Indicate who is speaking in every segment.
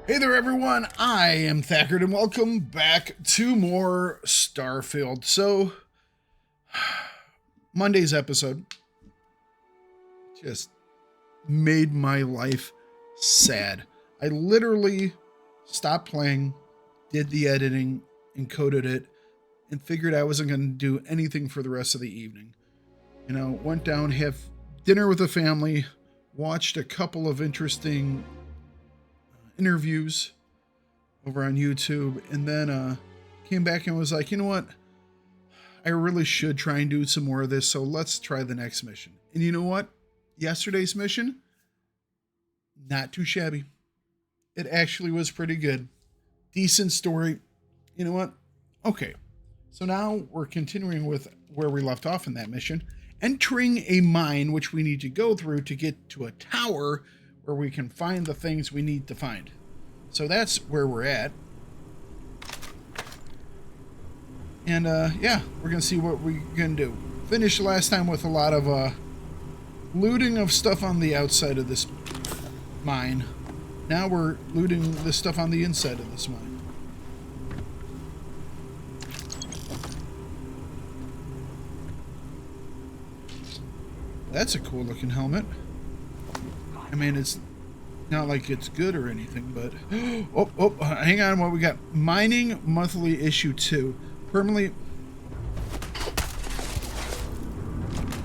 Speaker 1: Hey there everyone, I am Thakard and welcome back to more Starfield. So, Monday's episode just made my life sad. I literally stopped playing, did the editing, encoded it, and figured I wasn't going to do anything for the rest of the evening. You know, went down, have dinner with the family, watched a couple of interesting interviews over on YouTube, and then came back and was like, you know what? I really should try and do some more of this, so let's try the next mission. And you know what? Yesterday's mission, not too shabby. It actually was pretty good. Decent story. You know what? Okay. So now we're continuing with where we left off in that mission, entering a mine which we need to go through to get to a tower where we can find the things we need to find. So that's where we're at. And yeah, we're going to see what we can do. Finished last time with a lot of looting of stuff on the outside of this mine. Now we're looting the stuff on the inside of this mine. That's a cool looking helmet. I mean, it's not like it's good or anything, but... Oh, hang on, what we got? Mining Monthly Issue 2. Permanently...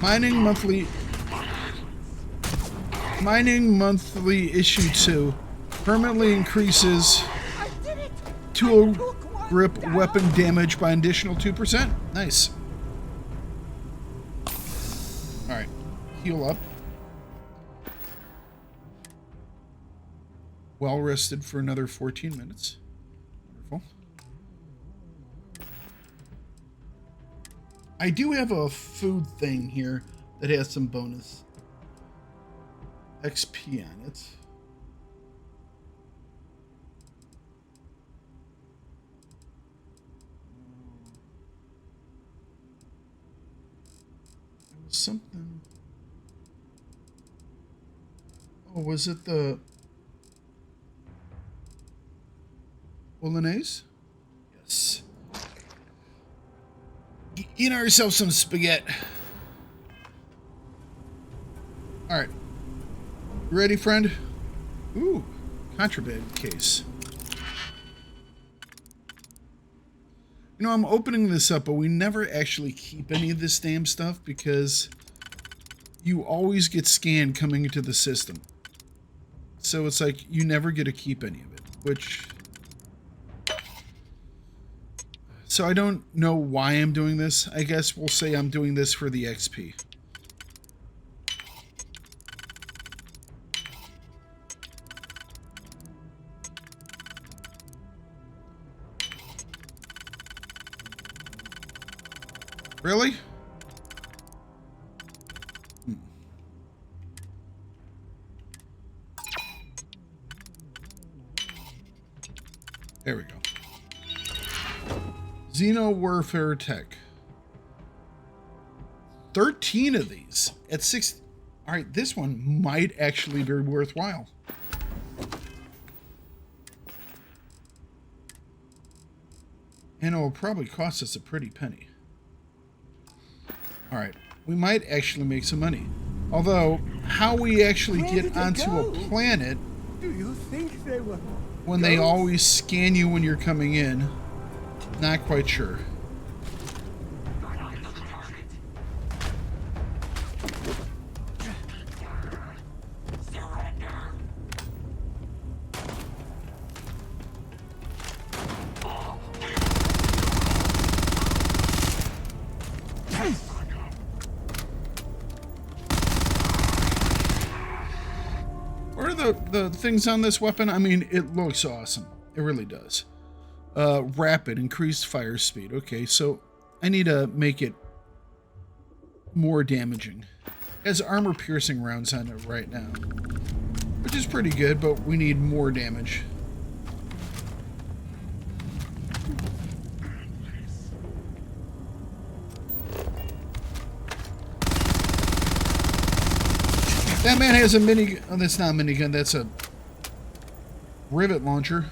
Speaker 1: Mining Monthly Issue 2 permanently increases tool grip weapon damage by an additional 2%. Nice. Alright. Heal up. Well rested for another 14 minutes. Wonderful. I do have a food thing here that has some bonus XP on it. There was something. Oh, was it the Bolognese? Yes. Eat ourselves some spaghetti. Alright. You ready, friend? Ooh, contraband case. You know, I'm opening this up, but we never actually keep any of this damn stuff because you always get scanned coming into the system. So it's like you never get to keep any of it, which... So I don't know why I'm doing this. I guess we'll say I'm doing this for the XP. Really? There we go. Xeno Warfare Tech. 13 of these at 6. All right, this one might actually be worthwhile. And it will probably cost us a pretty penny. All right, we might actually make some money. Although, how we actually get onto a planet
Speaker 2: Do you think they were
Speaker 1: when they always scan you when you're coming in, not quite sure. What are the things on this weapon? I mean, it looks awesome. It really does. Rapid, increased fire speed. Okay, so I need to make it more damaging. It has armor-piercing rounds on it right now, which is pretty good, but we need more damage. That man has a mini... Oh, that's not a minigun. That's a rivet launcher.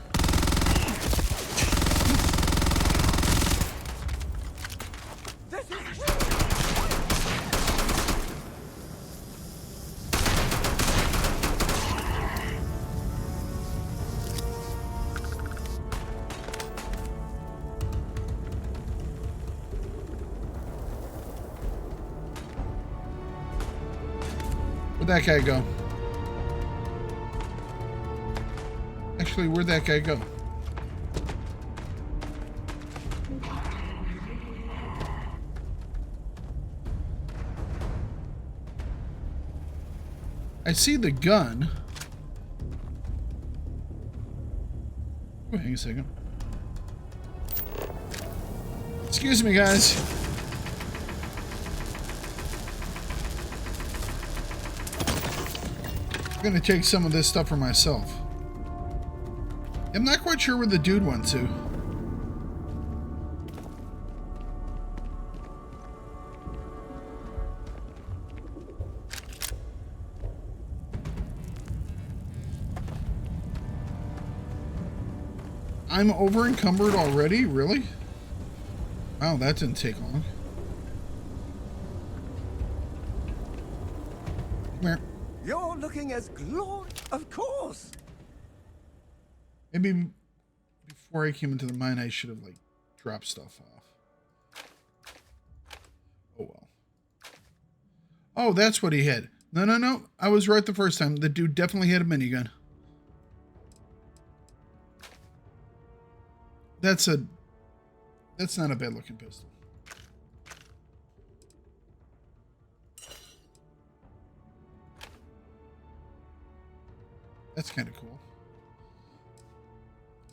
Speaker 1: Where'd that guy go? Actually, where'd that guy go? I see the gun. Oh, hang a second. Excuse me, guys. I'm gonna take some of this stuff for myself. I'm not quite sure where the dude went to. I'm over encumbered already? Really? Wow, that didn't take long. Come here.
Speaker 2: You're looking as glorious, of course.
Speaker 1: Maybe before I came into the mine, I should have, like, dropped stuff off. Oh, well. Oh, that's what he had. No, no, no. I was right the first time. The dude definitely had a minigun. That's not a bad looking pistol. That's kind of cool.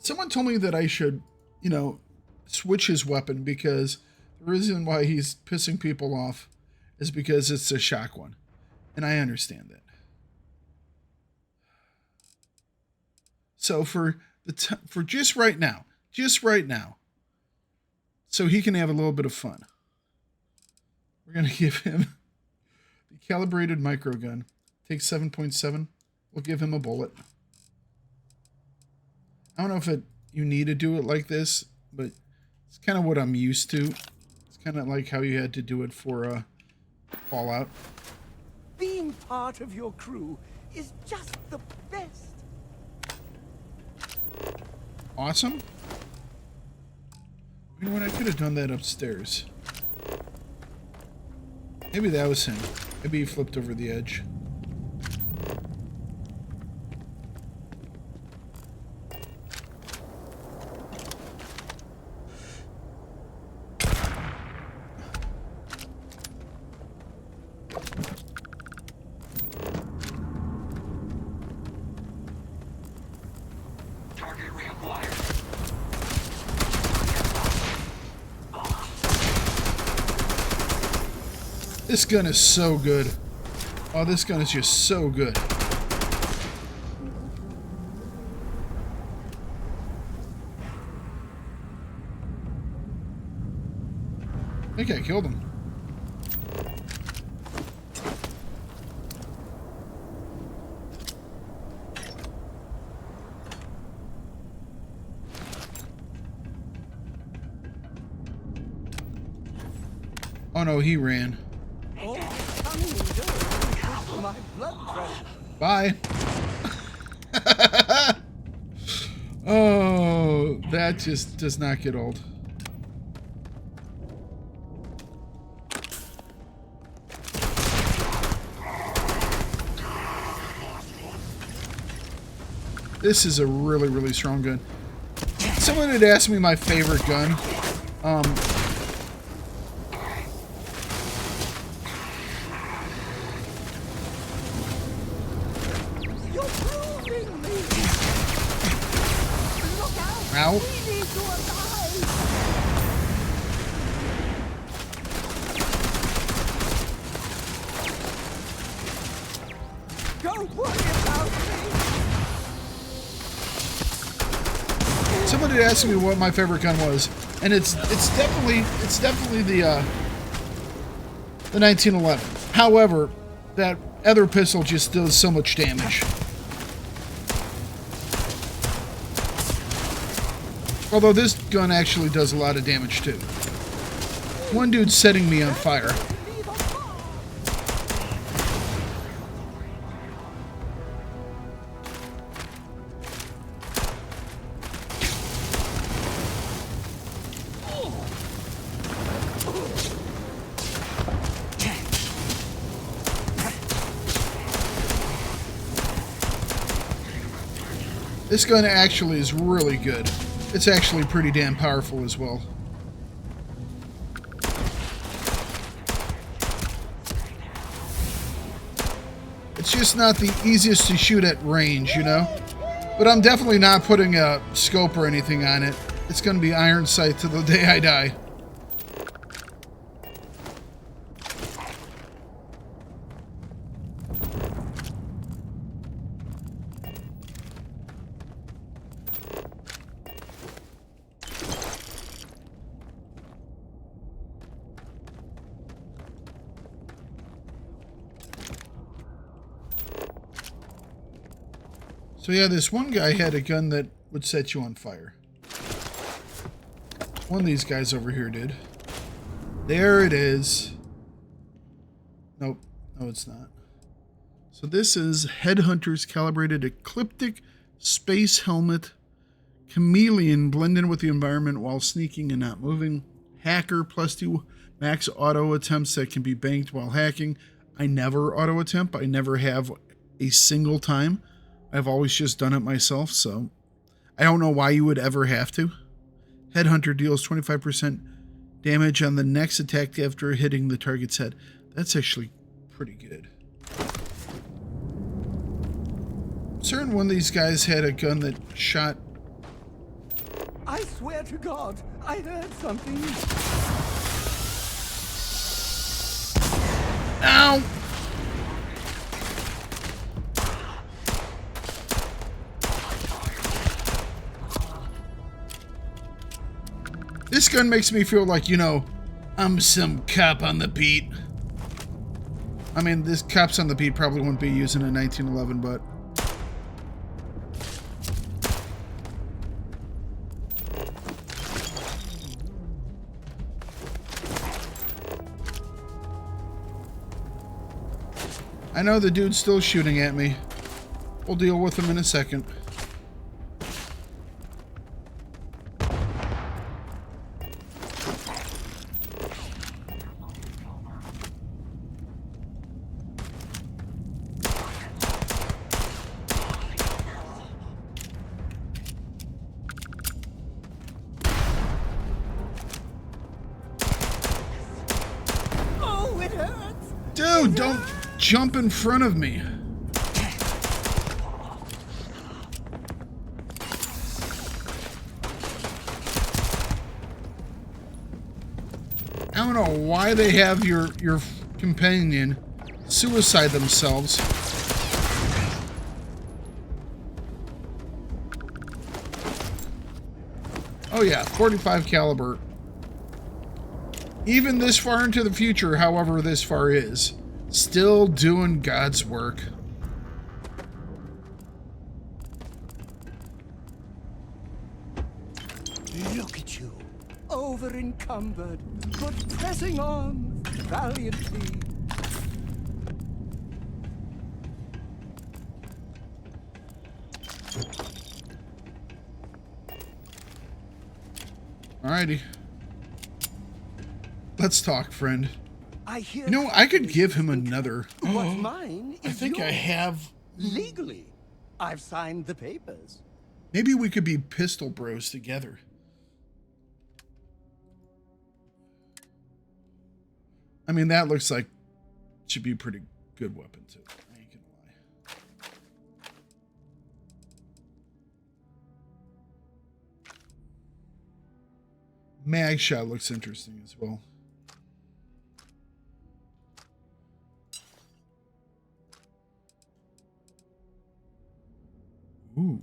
Speaker 1: Someone told me that I should, you know, switch his weapon because the reason why he's pissing people off is because it's a shock one. And I understand that. So for just right now, so he can have a little bit of fun, we're going to give him the calibrated microgun. Takes 7.7. We'll give him a bullet. I don't know if you need to do it like this, but it's kind of what I'm used to. It's kind of like how you had to do it for Fallout.
Speaker 2: Being part of your crew is just the best.
Speaker 1: Awesome. You know what? I could have done that upstairs. Maybe that was him. Maybe he flipped over the edge. This gun is so good. Oh, this gun is just so good. I think I killed him. Oh no, he ran.
Speaker 2: My blood pressure.
Speaker 1: Bye. Oh, that just does not get old. This is a really, really strong gun. Someone had asked me my favorite gun. Ow.
Speaker 2: Don't worry about me.
Speaker 1: Someone had asked me what my favorite gun was, and it's definitely the 1911. However, that other pistol just does so much damage. Although this gun actually does a lot of damage too. One dude's setting me on fire. This gun actually is really good. It's actually pretty damn powerful as well. It's just not the easiest to shoot at range, you know? But I'm definitely not putting a scope or anything on it. It's going to be iron sight to the day I die. So yeah, this one guy had a gun that would set you on fire. One of these guys over here did. There it is. Nope. No, it's not. So this is Headhunter's Calibrated Ecliptic Space Helmet. Chameleon, blend in with the environment while sneaking and not moving. Hacker, +2 max auto attempts that can be banked while hacking. I never auto attempt. I never have a single time. I've always just done it myself, so I don't know why you would ever have to. Headhunter deals 25% damage on the next attack after hitting the target's head. That's actually pretty good. I'm certain one of these guys had a gun that shot.
Speaker 2: I swear to God, I heard something.
Speaker 1: Ow! This gun makes me feel like, you know, I'm some cop on the beat. I mean, this cops on the beat probably wouldn't be using a 1911, but... I know the dude's still shooting at me. We'll deal with him in a second. Dude, don't jump in front of me. I don't know why they have your companion suicide themselves. Oh yeah, 45 caliber. Even this far into the future, however this far is, still doing God's work.
Speaker 2: Look at you, over encumbered, but pressing on valiantly.
Speaker 1: Alrighty. Let's talk, friend.
Speaker 2: I hear
Speaker 1: You know, I could give him another.
Speaker 2: What's mine is
Speaker 1: I think I
Speaker 2: yours.
Speaker 1: have.
Speaker 2: Legally, I've signed the papers.
Speaker 1: Maybe we could be pistol bros together. I mean, that looks like it should be a pretty good weapon too. I ain't gonna lie. Mag shot looks interesting as well. Ooh.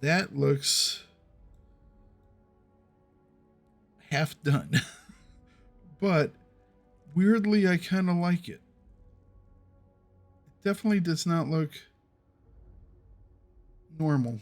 Speaker 1: That looks half done. But weirdly, I kind of like it. It definitely does not look normal.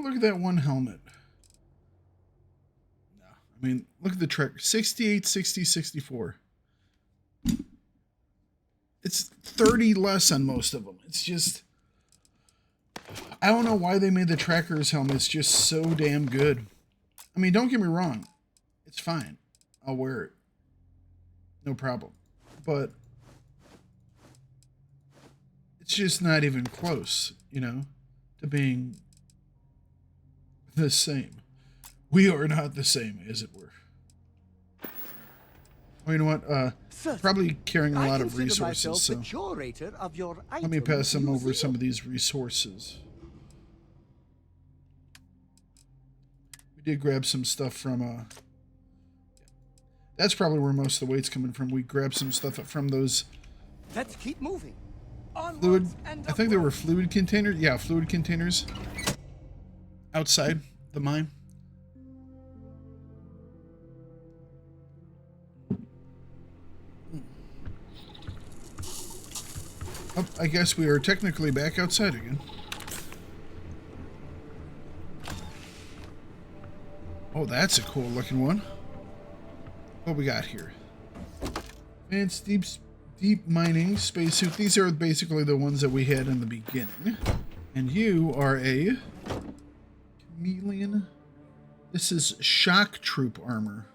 Speaker 1: look at that one helmet. No, I mean, look at the track. 68, 60, 64. It's 30 less on most of them. It's just... I don't know why they made the Tracker's helmets just so damn good. I mean, don't get me wrong. It's fine. I'll wear it. No problem. But it's just not even close, you know, to being the same. We are not the same, as it were. Oh, you know what? Probably carrying a lot of resources, so let me pass them over some of these resources. We did grab some stuff from, that's probably where most of the weight's coming from. We grabbed some stuff from those...
Speaker 2: Let's keep moving.
Speaker 1: Fluid, I think they were fluid containers. Yeah, fluid containers. Outside the mine. Oh, I guess we are technically back outside again. Oh, that's a cool looking one. What we got here? Advanced deep mining spacesuit. These are basically the ones that we had in the beginning. And you are a chameleon. This is shock troop armor.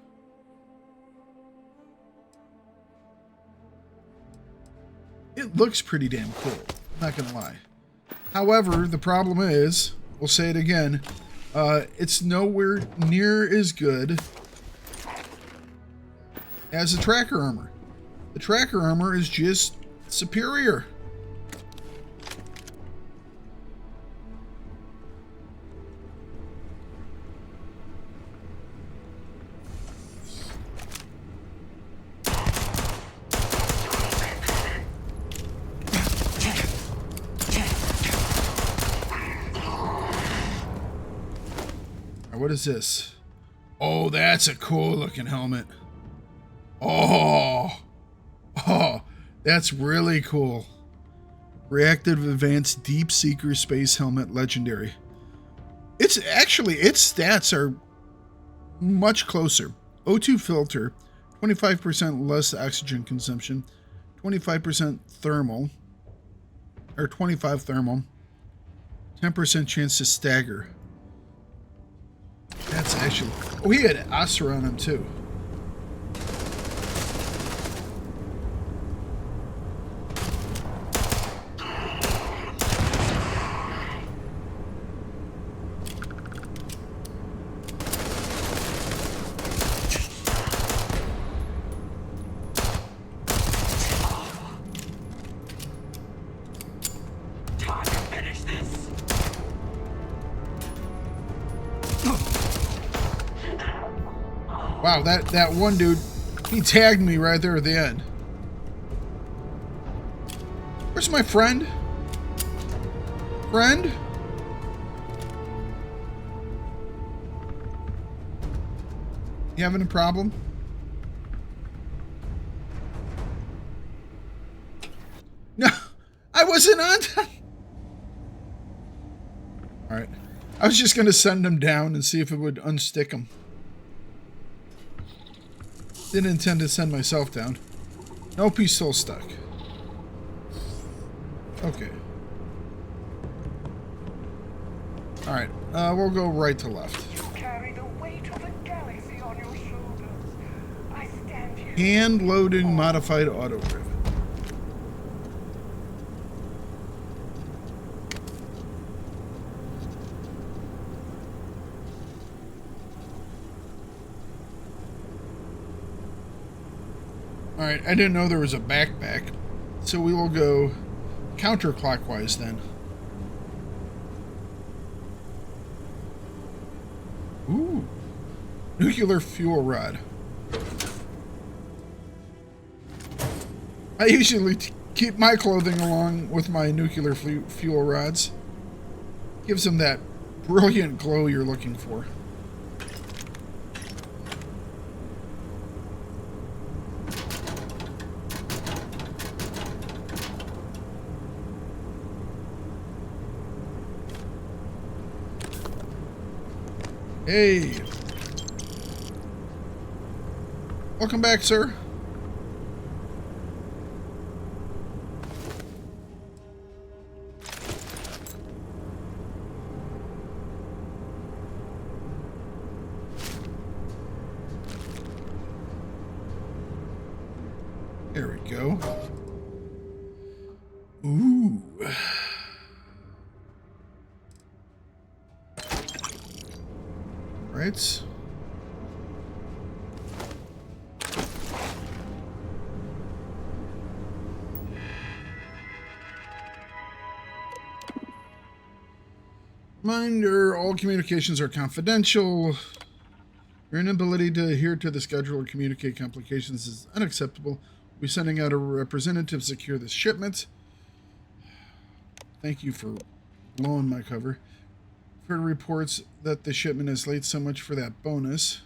Speaker 1: It looks pretty damn cool. I'm not gonna lie. However, the problem is, we'll say it again, it's nowhere near as good as the tracker armor. The tracker armor is just superior. What is this? Oh, that's a cool looking helmet. Oh, that's really cool. Reactive Advanced Deep Seeker Space Helmet Legendary. It's actually, its stats are much closer. O2 filter, 25% less oxygen consumption, 25% thermal, or 25 thermal, 10% chance to stagger. That's actually... Oh, he had Acer on him, too. Wow, that one dude, he tagged me right there at the end. Where's my friend? Friend? You having a problem? No, I wasn't on time. Alright. I was just going to send him down and see if it would unstick him. Didn't intend to send myself down. Nope, he's still stuck. Okay. Alright, we'll go right to left.
Speaker 3: You carry the weight of the galaxy on your shoulders. I stand here.
Speaker 1: Hand-loading modified auto-driven. Alright, I didn't know there was a backpack, so we will go counterclockwise then. Ooh, nuclear fuel rod. I usually keep my clothing along with my nuclear fuel rods. Gives them that brilliant glow you're looking for. Hey. Welcome back, sir. There we go. Ooh. Right. Reminder, all communications are confidential. Your inability to adhere to the schedule or communicate complications is unacceptable. We're sending out a representative to secure this shipment. Thank you for blowing my cover. Heard reports that the shipment is late, so much for that bonus.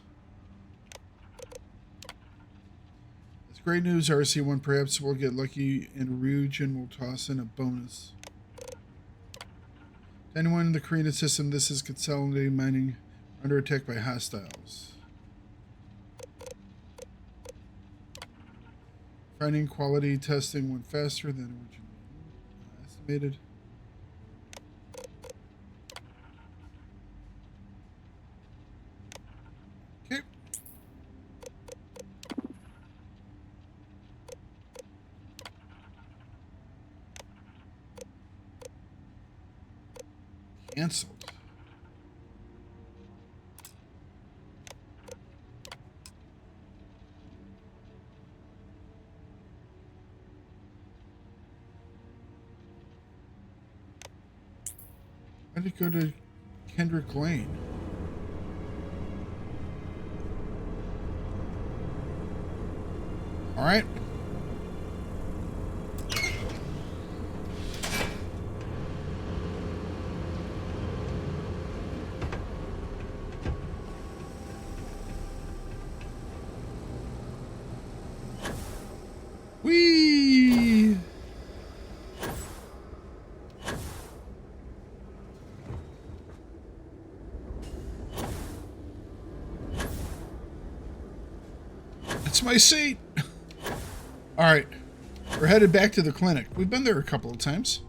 Speaker 1: It's great news, RC1. Perhaps we'll get lucky and Ryujin will toss in a bonus. To anyone in the Korean system, this is consolidated mining under attack by hostiles. Finding quality testing went faster than originally estimated. Okay. Cancelled. Why did it go to Kendrick Lane? All right. Whee! That's my seat. All right, we're headed back to the clinic. We've been there a couple of times.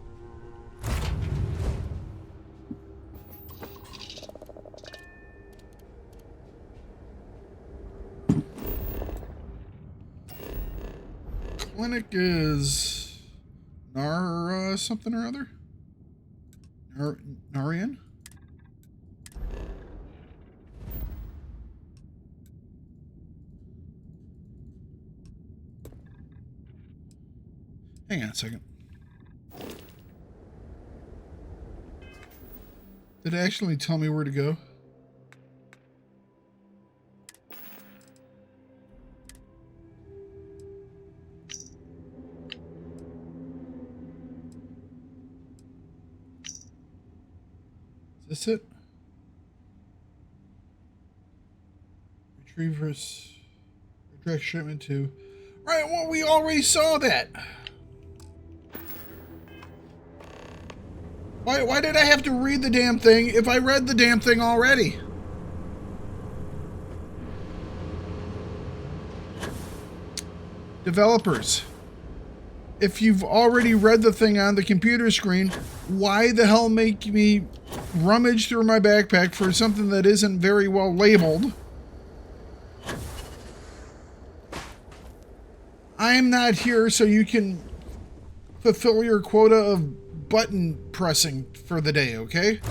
Speaker 1: Clinic is Nara something or other. Narian. Hang on a second. Did it actually tell me where to go? Is this it? Retrievers. Direct shipment to. Right, well, we already saw that. Why did I have to read the damn thing if I read the damn thing already? Developers, if you've already read the thing on the computer screen, why the hell make me rummage through my backpack for something that isn't very well labeled? I'm not here so you can fulfill your quota of button pressing for the day, okay?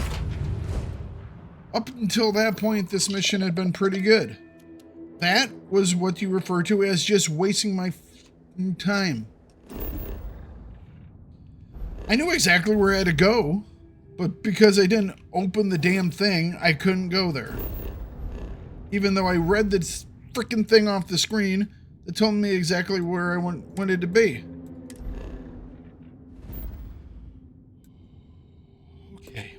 Speaker 1: Up until that point, this mission had been pretty good. That was what you refer to as just wasting my time. I knew exactly where I had to go, but because I didn't open the damn thing, I couldn't go there. Even though I read this freaking thing off the screen that told me exactly where I wanted to be. Okay.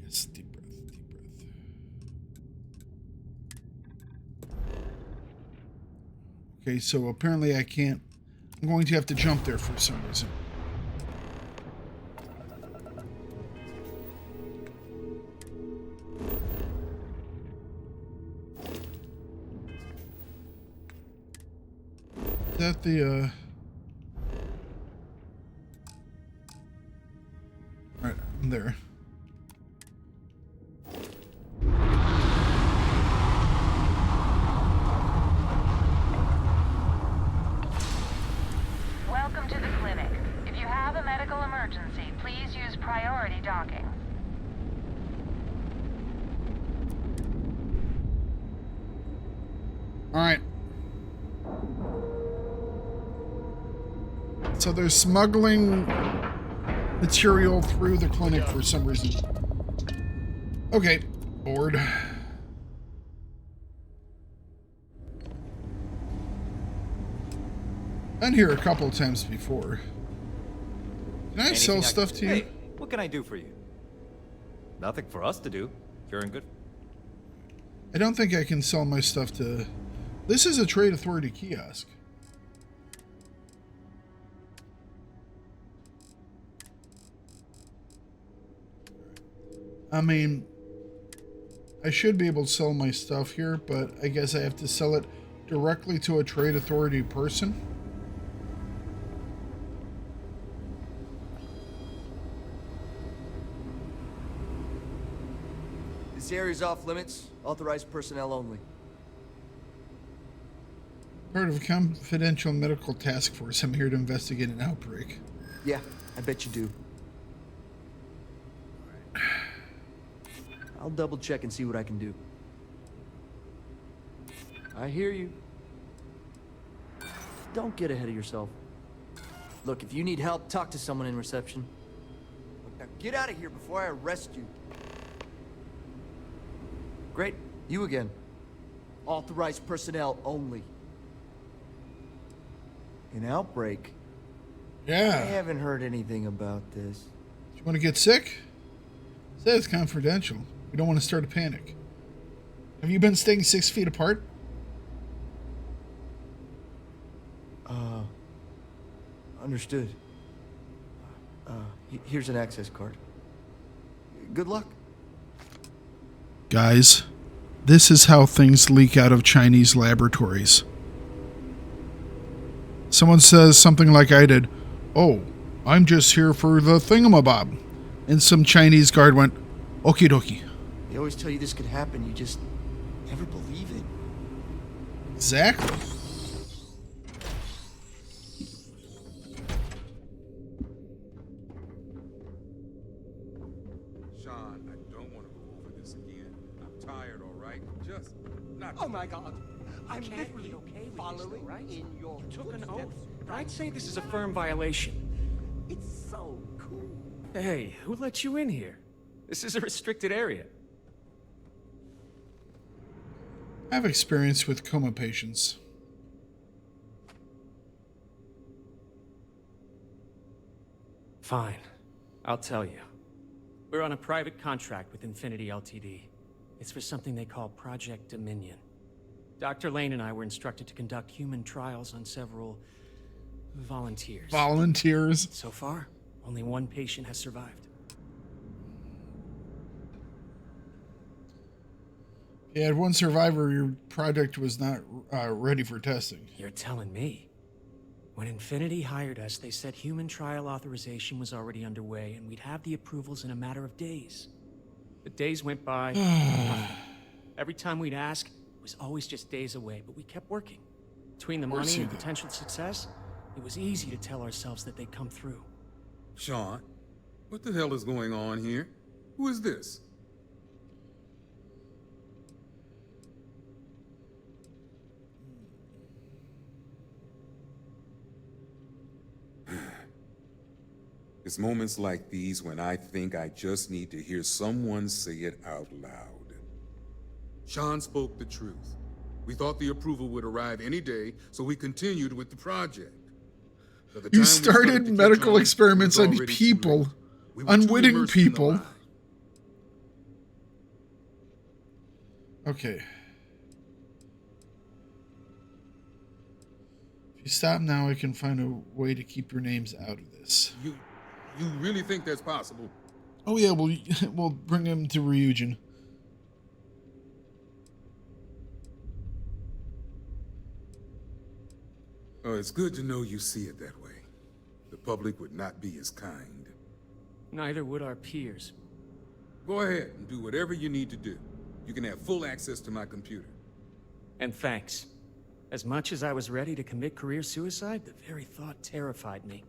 Speaker 1: Yes, deep breath, deep breath. Okay, so apparently I can't. I'm going to have to jump there for some reason. that the, Alright, I'm there.
Speaker 4: Welcome to the clinic. If you have a medical emergency, please use priority docking.
Speaker 1: Alright. So they're smuggling material through the clinic for some reason. Okay, bored. Been here a couple times before. Can I sell stuff to you?
Speaker 5: Hey, what can I do for you? Nothing for us to do. You're in good.
Speaker 1: I don't think I can sell my stuff to... This is a trade authority kiosk. I mean, I should be able to sell my stuff here, but I guess I have to sell it directly to a trade authority person.
Speaker 6: This area's off limits. Authorized personnel only.
Speaker 1: Part of a confidential medical task force. I'm here to investigate an outbreak.
Speaker 6: Yeah, I bet you do. I'll double check and see what I can do. I hear you. Don't get ahead of yourself. Look, if you need help, talk to someone in reception. Look, now get out of here before I arrest you. Great, you again. Authorized personnel only. An outbreak? I
Speaker 1: Yeah.
Speaker 6: haven't heard anything about this.
Speaker 1: You want to get sick? Say it's confidential. We don't want to start a panic. Have you been staying 6 feet apart?
Speaker 6: Understood. Here's an access card. Good luck.
Speaker 1: Guys, this is how things leak out of Chinese laboratories. Someone says something like I did, "Oh, I'm just here for the thingamabob." And some Chinese guard went, "Okie dokie."
Speaker 6: They always tell you this could happen, you just never believe it.
Speaker 1: Exactly.
Speaker 7: Sean, I don't want to go over this again. I'm tired, all right? Just not.
Speaker 2: Oh my God! I'm
Speaker 8: Can't
Speaker 2: literally
Speaker 8: be okay with
Speaker 2: following
Speaker 8: this, though, right?
Speaker 2: in your
Speaker 8: You took an oath.
Speaker 2: footsteps.
Speaker 8: I'd say this is a firm violation.
Speaker 2: It's so cool.
Speaker 8: Hey, who let you in here? This is a restricted area.
Speaker 1: I have experience with coma patients.
Speaker 8: Fine. I'll tell you. We're on a private contract with Infinity Ltd. It's for something they call Project Dominion. Dr. Lane and I were instructed to conduct human trials on several volunteers.
Speaker 1: Volunteers.
Speaker 8: So far, only one patient has survived.
Speaker 1: You had one survivor, your project was not ready for testing.
Speaker 8: You're telling me? When Infinity hired us, they said human trial authorization was already underway and we'd have the approvals in a matter of days. The days went by. Nothing. Every time we'd ask, it was always just days away, but we kept working. Between the money and potential success, it was easy to tell ourselves that they'd come through.
Speaker 7: Sean, what the hell is going on here? Who is this? It's moments like these when I think I just need to hear someone say it out loud. Sean spoke the truth. We thought the approval would arrive any day, so we continued with the project. By the time
Speaker 1: You
Speaker 7: we
Speaker 1: started
Speaker 7: to
Speaker 1: medical
Speaker 7: catch on,
Speaker 1: experiments
Speaker 7: it was
Speaker 1: on
Speaker 7: already too
Speaker 1: people,
Speaker 7: late. We were too
Speaker 1: unwitting
Speaker 7: immersed in the
Speaker 1: people.
Speaker 7: lie.
Speaker 1: Okay. If you stop now, I can find a way to keep your names out of this.
Speaker 7: You really think that's possible?
Speaker 1: Oh yeah, we'll bring him to Ryujin.
Speaker 7: Oh, it's good to know you see it that way. The public would not be as kind.
Speaker 8: Neither would our peers.
Speaker 7: Go ahead and do whatever you need to do. You can have full access to my computer.
Speaker 8: And thanks. As much as I was ready to commit career suicide, the very thought terrified me.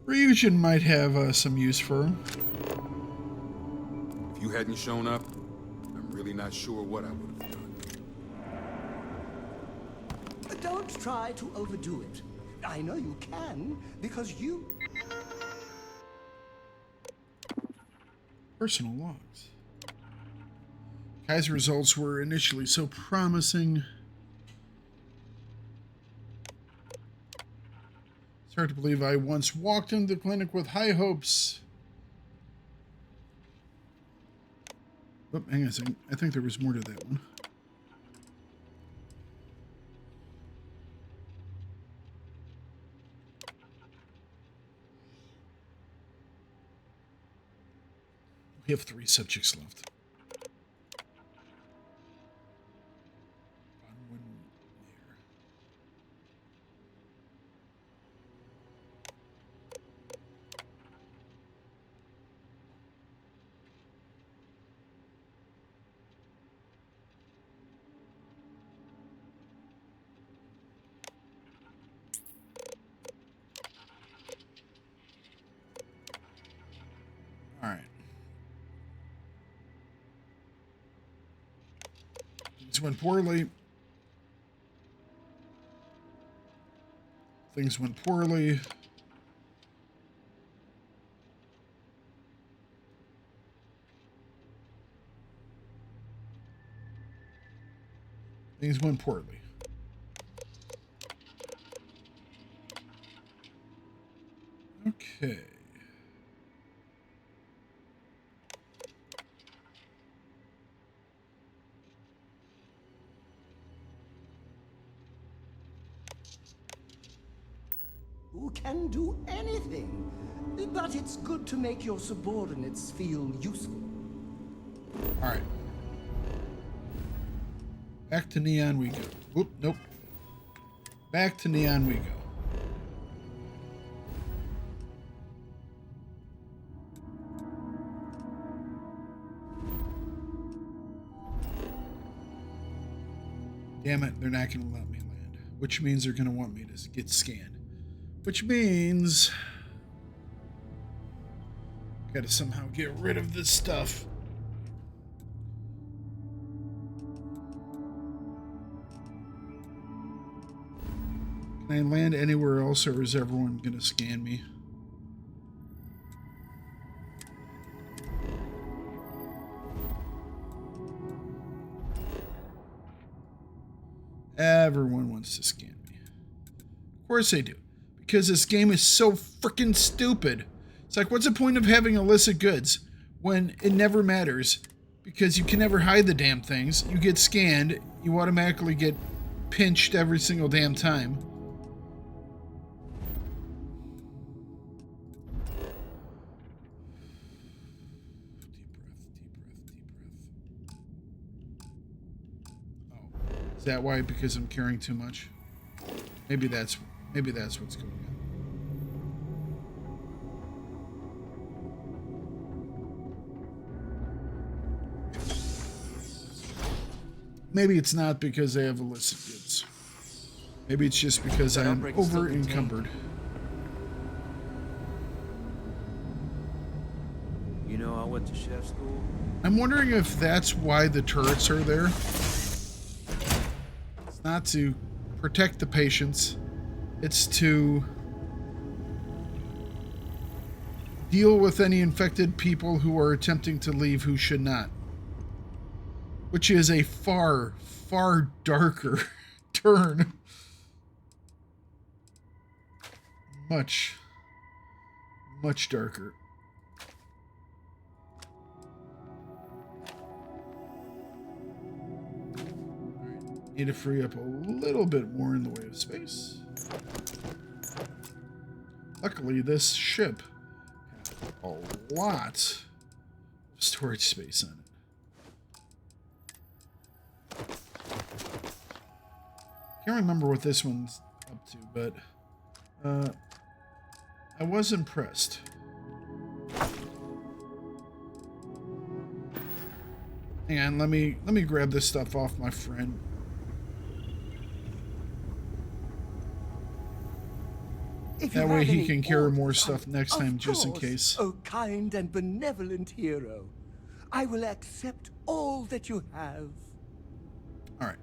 Speaker 1: Ryujin might have some use for him.
Speaker 7: If you hadn't shown up, I'm really not sure what I would have done.
Speaker 2: Don't try to overdo it. I know you can, because you...
Speaker 1: Personal logs. Kai's results were initially so promising. It's hard to believe I once walked into the clinic with high hopes. Oh, hang on a second. I think there was more to that one. We have 3 subjects left. All right. Things went poorly. Things went poorly. Things went poorly. Okay.
Speaker 2: Who can do anything, but it's good to make your subordinates feel useful.
Speaker 1: All right. Back to Neon we go. Whoop, nope. Back to Neon we go. Damn it, they're not going to let me land. Which means they're going to want me to get scanned. Which means gotta somehow get rid of this stuff. Can I land anywhere else, or is everyone gonna scan me? Everyone wants to scan me. Of course they do. Because this game is so freaking stupid. It's like, what's the point of having illicit goods when it never matters? Because you can never hide the damn things. You get scanned, you automatically get pinched every single damn time. Oh, is that why? Because I'm carrying too much? Maybe that's what's going on. Maybe it's not because they have illicit goods. Maybe it's just because I'm over encumbered.
Speaker 6: You know, I went to chef school.
Speaker 1: I'm wondering if that's why the turrets are there. It's not to protect the patients. It's to deal with any infected people who are attempting to leave who should not. Which is a far, far darker turn. Much, much darker. Alright, need to free up a little bit more in the way of space. Luckily, this ship has a lot of storage space on it. Can't remember what this one's up to, but I was impressed. Hang on, let me grab this stuff off my friend. That way he can carry more stuff next time, just in case.
Speaker 2: Oh, kind and benevolent hero. I will accept all that you have.
Speaker 1: All right.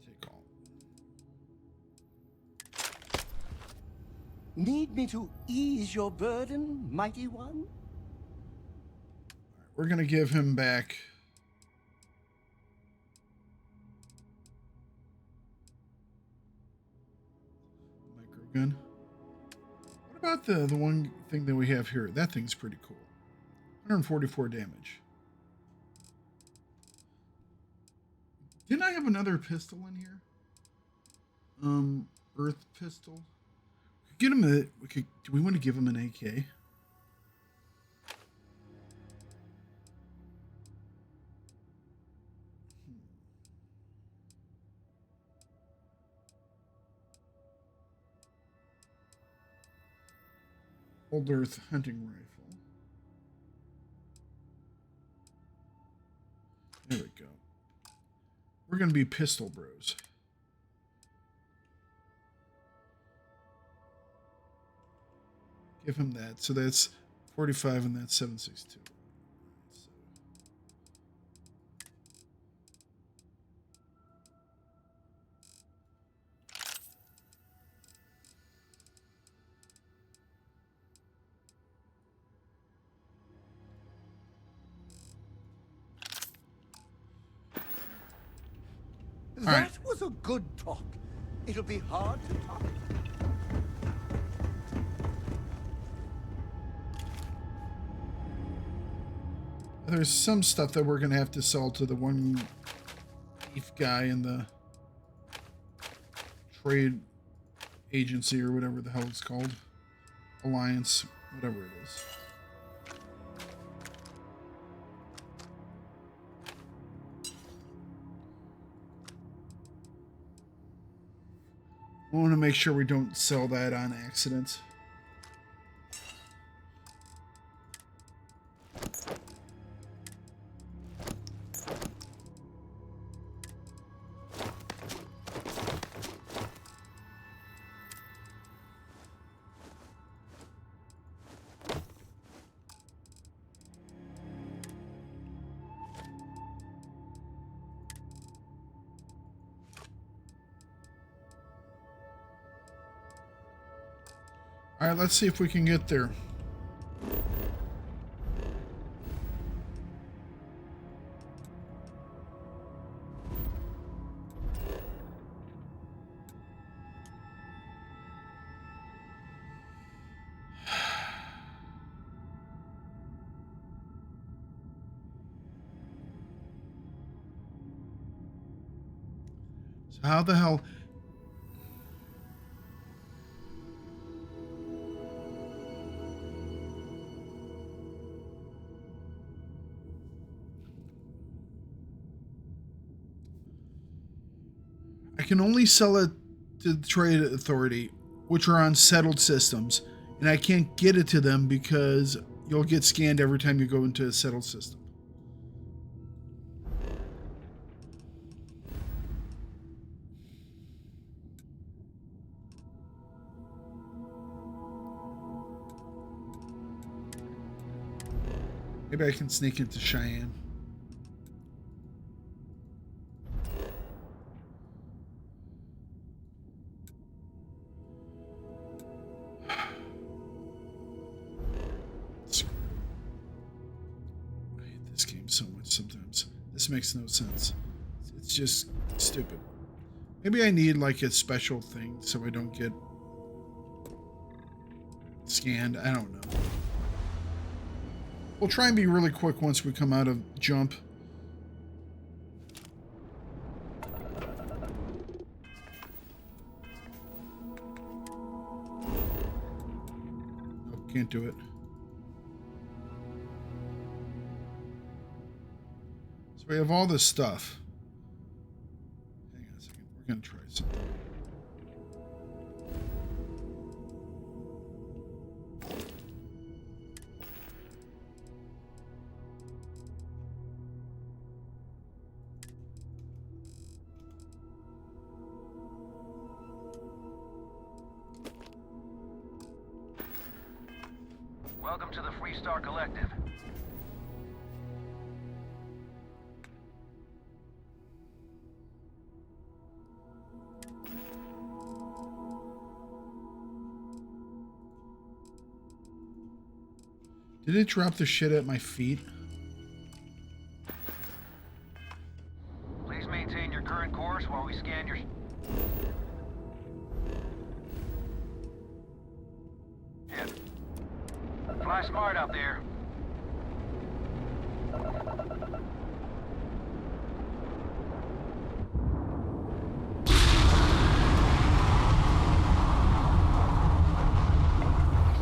Speaker 1: Take all.
Speaker 2: Need me to ease your burden, mighty one?
Speaker 1: We're gonna give him back. Gun. What about the one thing that we have here? That thing's pretty cool. 144 damage. Didn't I have another pistol in here? Earth pistol. Get him a. Do we want to give him an AK? Old Earth hunting rifle. There we go. We're going to be pistol bros. Give him that. So that's 45 and that's 762.
Speaker 2: That was a good talk. It'll be hard to top.
Speaker 1: There's some stuff that we're going to have to sell to the one thief guy in the trade agency or whatever the hell it's called. Alliance, whatever it is. I want to make sure we don't sell that on accident. All right, let's see if we can get there. So how the hell... I can only sell it to the Trade Authority, which are on settled systems, and I can't get it to them because you'll get scanned every time you go into a settled system. Maybe I can sneak into Cheyenne. Sometimes this makes no sense. It's just stupid. Maybe I need like a special thing so I don't get scanned. I don't know. We'll try and be really quick once we come out of jump. Nope, can't do it. We have all this stuff. gonna try something.
Speaker 9: Welcome to the Freestar Collective.
Speaker 1: Did it drop the shit at my feet?
Speaker 9: Please maintain your current course while we scan your... Yeah. Fly smart out there.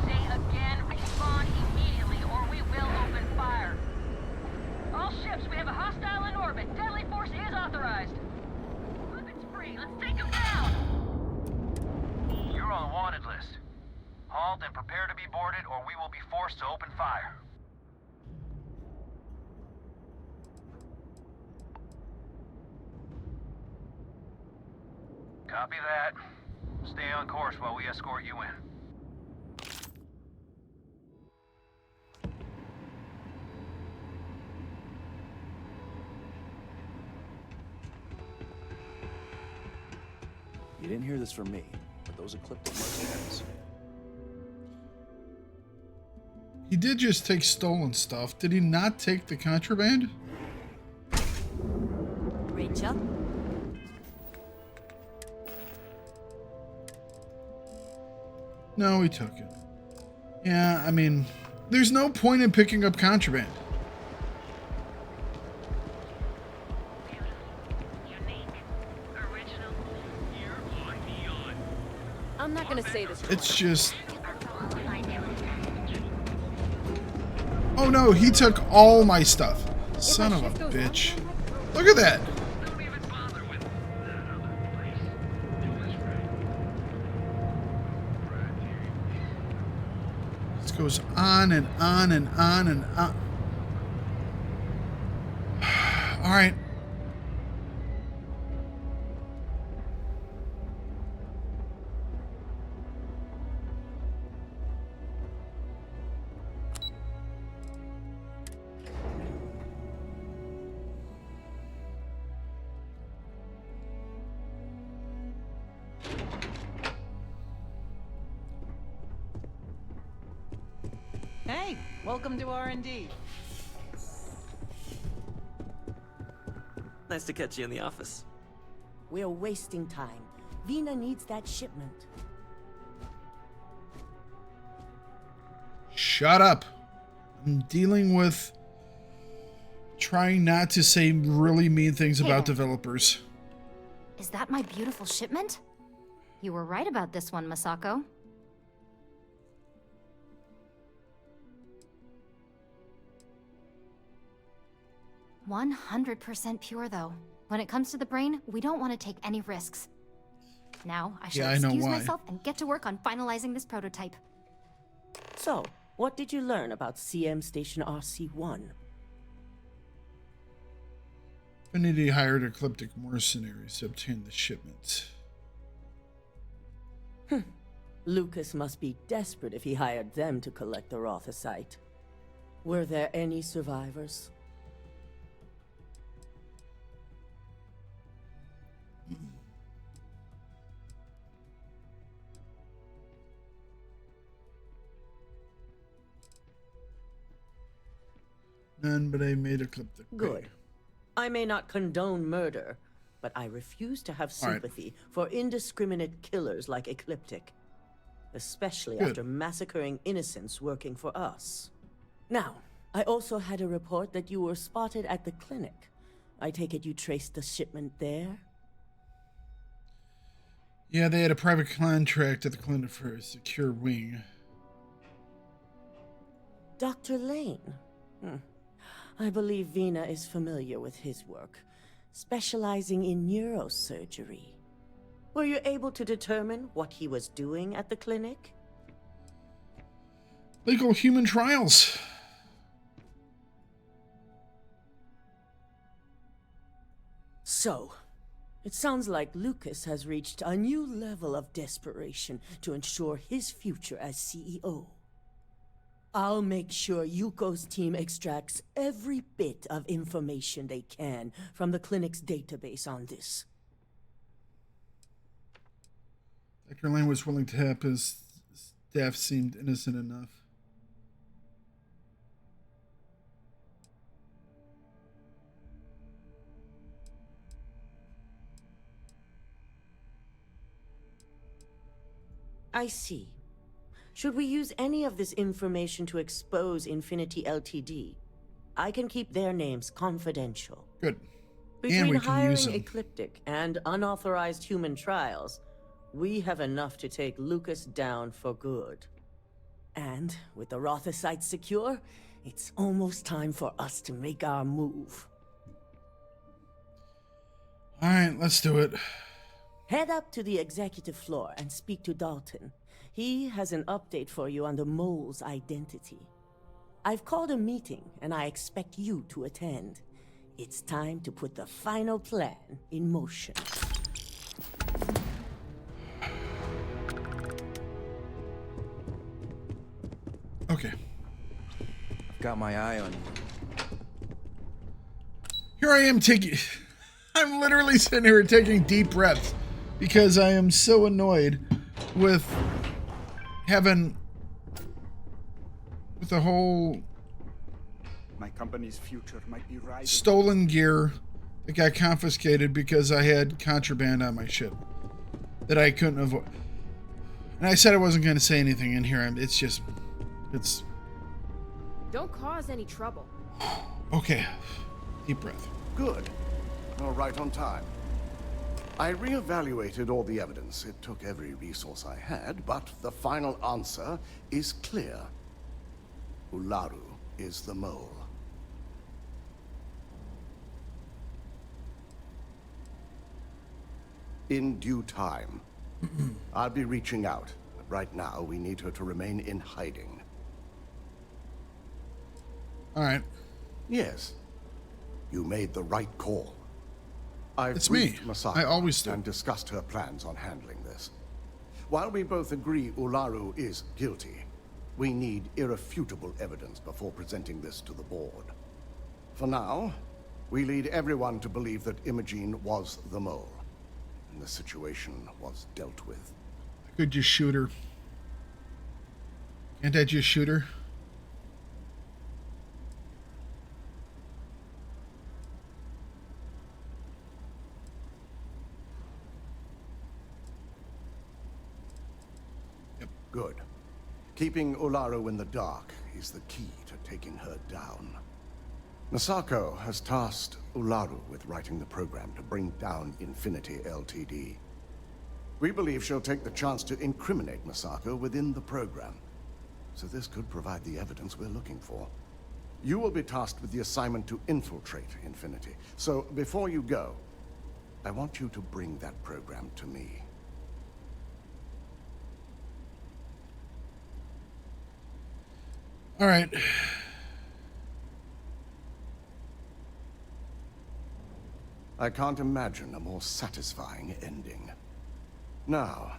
Speaker 4: Say again, respond immediately or we will open fire. All ships, we have a hostile in orbit. Deadly force is authorized. Weapons free, let's take them down.
Speaker 9: You're on the wanted list. Halt and prepare to be boarded or we will be forced to open fire. Copy that. Stay on course while we escort you in.
Speaker 10: You didn't hear this from me, but those ecliptic mercenaries.
Speaker 1: He did just take stolen stuff. Did he not take the contraband?
Speaker 11: Rachel?
Speaker 1: No, he took it. Yeah, I mean, there's no point in picking up contraband.
Speaker 11: I'm not gonna say this.
Speaker 1: It's just... Oh no, he took all my stuff. Son of a bitch. Look at that. This goes on and on and on and on. All right.
Speaker 12: Hey, welcome to R&D.
Speaker 13: Nice to catch you in the office.
Speaker 14: We're wasting time. Vina needs that shipment.
Speaker 1: Shut up. I'm dealing with trying not to say really mean things about developers.
Speaker 15: Is that my beautiful shipment? You were right about this one, Masako. "100% pure, though. When it comes to the brain, we don't want to take any risks. Now, I shall excuse myself and get to work on finalizing this prototype."
Speaker 14: So, what did you learn about CM Station RC-1?
Speaker 1: Infinity hired ecliptic mercenaries to obtain the shipment.
Speaker 14: Lucas must be desperate if he hired them to collect the Rothosite. Were there any survivors?
Speaker 1: None, but I made ecliptic.
Speaker 14: Good. I may not condone murder, but I refuse to have sympathy for indiscriminate killers like Ecliptic. Especially after massacring innocents working for us. Now, I also had a report that you were spotted at the clinic. I take it you traced the shipment there?
Speaker 1: Yeah, they had a private contract at the clinic for a secure wing.
Speaker 14: Dr. Lane? I believe Vina is familiar with his work, specializing in neurosurgery. Were you able to determine what he was doing at the clinic?
Speaker 1: Legal human trials.
Speaker 14: So, it sounds like Lucas has reached a new level of desperation to ensure his future as CEO. I'll make sure Yuko's team extracts every bit of information they can from the clinic's database on this.
Speaker 1: Dr. Lane was willing to help. His staff seemed innocent enough.
Speaker 14: I see. Should we use any of this information to expose Infinity Ltd? I can keep their names confidential.
Speaker 1: Good.
Speaker 14: Between
Speaker 1: And we can
Speaker 14: hiring
Speaker 1: use them.
Speaker 14: Ecliptic and unauthorized human trials, we have enough to take Lucas down for good. And with the Rotha site secure, it's almost time for us to make our move.
Speaker 1: All right, let's do it.
Speaker 14: Head up to the executive floor and speak to Dalton. He has an update for you on the mole's identity. I've called a meeting, and I expect you to attend. It's time to put the final plan in motion.
Speaker 1: Okay.
Speaker 10: I've got my eye on you.
Speaker 1: Here I am taking... I'm literally sitting here taking deep breaths because I am so annoyed with having... with the whole...
Speaker 13: My company's future might be riding.
Speaker 1: Stolen gear that got confiscated because I had contraband on my ship that I couldn't avoid. And I said I wasn't going to say anything in here. It's just... it's...
Speaker 11: Don't cause any trouble.
Speaker 1: Okay. Deep breath.
Speaker 16: Good. You're right on time. I reevaluated all the evidence. It took every resource I had, but the final answer is clear. Ularu is the mole. In due time. I'll be reaching out. But right now, we need her to remain in hiding.
Speaker 1: All right.
Speaker 16: Yes. You made the right call. I've
Speaker 1: It's me.
Speaker 16: briefed Masako
Speaker 1: I always do.
Speaker 16: and discussed her plans on handling this. While we both agree Ularu is guilty, we need irrefutable evidence before presenting this to the board. For now, we lead everyone to believe that Imogene was the mole, and the situation was dealt with.
Speaker 1: I could just shoot her. Can't I just shoot her?
Speaker 16: Good. Keeping Ularu in the dark is the key to taking her down. Masako has tasked Ularu with writing the program to bring down Infinity Ltd. We believe she'll take the chance to incriminate Masako within the program. So this could provide the evidence we're looking for. You will be tasked with the assignment to infiltrate Infinity. So before you go, I want you to bring that program to me.
Speaker 1: All right.
Speaker 16: I can't imagine a more satisfying ending. Now,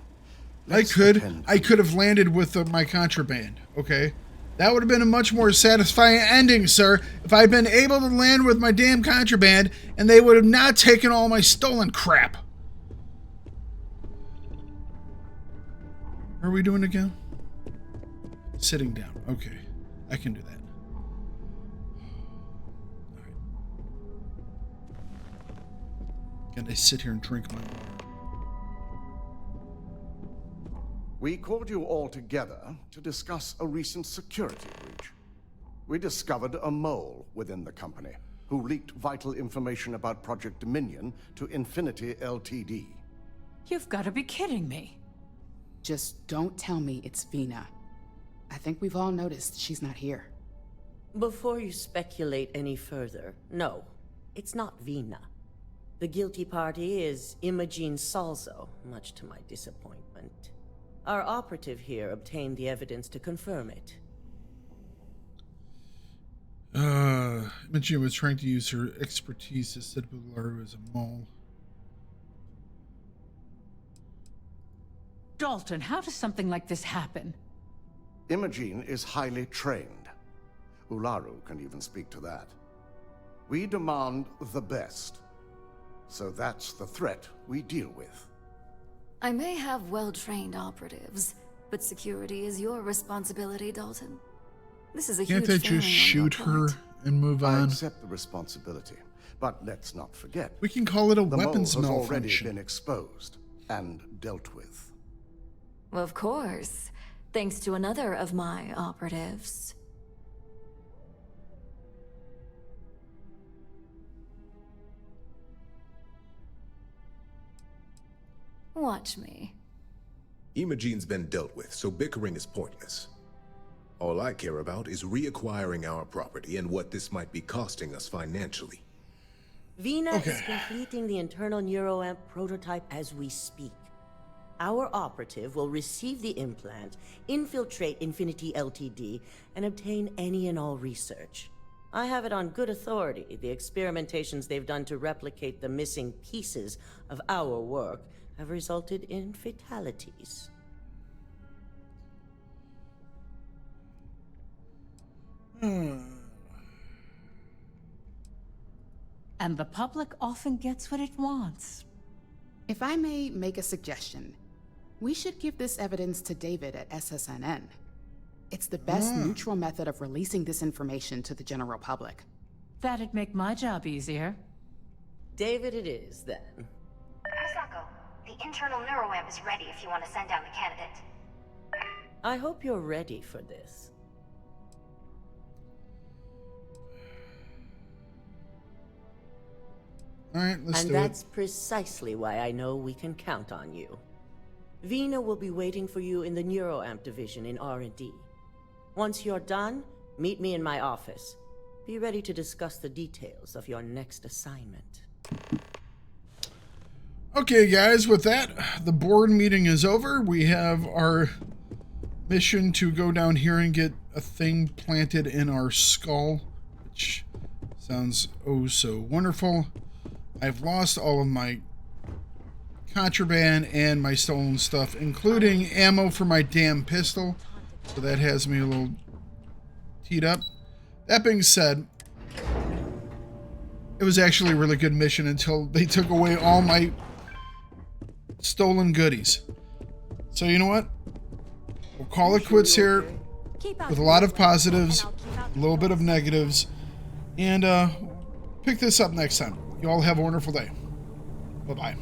Speaker 1: I could have landed with my contraband, okay? That would have been a much more satisfying ending, sir, if I'd been able to land with my damn contraband and they would have not taken all my stolen crap. What are we doing again? Sitting down. Okay. I can do that. All right. Can I sit here and drink my water?
Speaker 16: We called you all together to discuss a recent security breach. We discovered a mole within the company who leaked vital information about Project Dominion to Infinity Ltd.
Speaker 12: You've got to be kidding me.
Speaker 17: Just don't tell me it's Vina. I think we've all noticed she's not here.
Speaker 14: Before you speculate any further, no, it's not Vina. The guilty party is Imogene Salzo, much to my disappointment. Our operative here obtained the evidence to confirm it.
Speaker 1: Imogene was trying to use her expertise to set up Ularu as a mole.
Speaker 12: Dalton, how does something like this happen?
Speaker 16: Imogene is highly trained. Ularu can even speak to that. We demand the best. So that's the threat we deal with.
Speaker 18: I may have well-trained operatives, but security is your responsibility, Dalton. This is a huge
Speaker 1: Can't they just shoot her and move on?
Speaker 16: I accept the responsibility, but let's not forget.
Speaker 1: We can call it a weapons
Speaker 16: the mole has already
Speaker 1: malfunction.
Speaker 16: been exposed and dealt with.
Speaker 18: Of course, thanks to another of my operatives. Watch me.
Speaker 19: Imogene's been dealt with, so bickering is pointless. All I care about is reacquiring our property and what this might be costing us financially.
Speaker 14: Vina is completing the internal neuroamp prototype as we speak. Our operative will receive the implant, infiltrate Infinity Ltd, and obtain any and all research. I have it on good authority. The experimentations they've done to replicate the missing pieces of our work have resulted in fatalities.
Speaker 12: And the public often gets what it wants.
Speaker 17: If I may make a suggestion, we should give this evidence to David at SSNN. It's the best neutral method of releasing this information to the general public.
Speaker 12: That'd make my job easier.
Speaker 14: David it is, then.
Speaker 15: Misako, the internal neuroamp is ready if you want to send down the candidate.
Speaker 14: I hope you're ready for this.
Speaker 1: Alright, let's do it.
Speaker 14: And that's precisely why I know we can count on you. Vina will be waiting for you in the neuroamp division in R&D. Once you're done, meet me in my office. Be ready to discuss the details of your next assignment.
Speaker 1: Okay, guys, with that, the board meeting is over. We have our mission to go down here and get a thing planted in our skull, which sounds oh so wonderful. I've lost all of my contraband and my stolen stuff, including ammo for my damn pistol. So that has me a little teed up. That being said, it was actually a really good mission until they took away all my stolen goodies. So you know what? We'll call it quits here with a lot of positives, a little bit of negatives, and pick this up next time. You all have a wonderful day. Bye-bye.